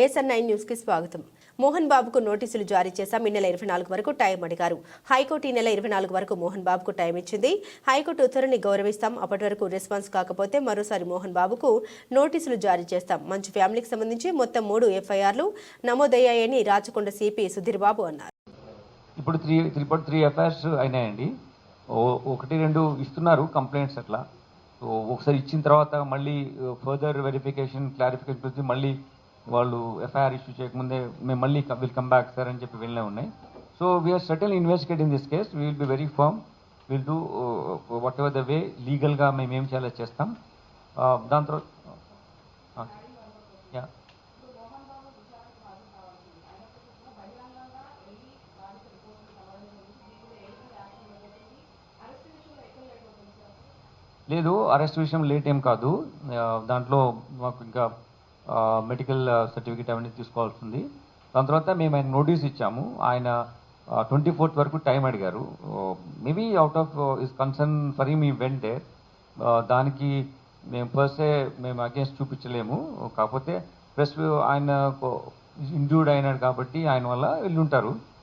నేసన్9 news కి స్వాగతం. మోహన్ బాబుకు నోటీసులు జారీ చేశాం. ఈ నెల 24 వరకు టైం అడిగారు. హైకోర్టు ఈ నెల 24 వరకు మోహన్ బాబుకు టైం ఇచ్చింది. హైకోర్టు ఉత్తర్వుని గౌరవిస్తాం. అప్పటి వరకు రెస్పాన్స్ కాకపోతే మరోసారి మోహన్ బాబుకు నోటీసులు జారీ చేస్తాం. మంచు ఫ్యామిలీకి సంబంధించి మొత్తం 3 ఎఫ్ఐఆర్లు నమోదయ్యాయని రాచకొండ సిపి సుధీర్ బాబు అన్నారు. ఇప్పుడు 3 ఎఫ్ఐఆర్స్ అయినాయండి. 1-2 ఇస్తున్నారు కంప్లైంట్స్ అట్లా. ఒకసారి ఇచ్చిన తర్వాత మళ్ళీ ఫర్దర్ వెరిఫికేషన్ క్లారిఫికేషన్ వచ్చి మళ్ళీ వాళ్ళు ఎఫ్ఐఆర్ ఇష్యూ చేయకముందే మేము మళ్ళీ విల్ కమ్ బ్యాక్ సార్ అని చెప్పి వెళ్ళే ఉన్నాయి. So we're certainly investigating this case. We will be very firm. Will do whatever the way లీగల్గా మేము ఏం చేయాలో చేస్తాం. దాని తర్వాత లేదు, అరెస్ట్ విషయం లేట్ ఏం కాదు. దాంట్లో మాకు ఇంకా మెడికల్ సర్టిఫికేట్ అవన్నీ తీసుకోవాల్సింది. దాని తర్వాత మేము ఆయన నోటీస్ ఇచ్చాము. ఆయన 24th వరకు టైం అడిగారు. Maybe out of is concern for him ఈ వెంట్ దేర్. దానికి మేము ఫస్టే మేము అగేన్స్ట్ చూపించలేము. కాకపోతే ప్లస్ ఆయన ఇంజూర్డ్ అయినాడు కాబట్టి ఆయన వల్ల వెళ్ళి ఉంటారు.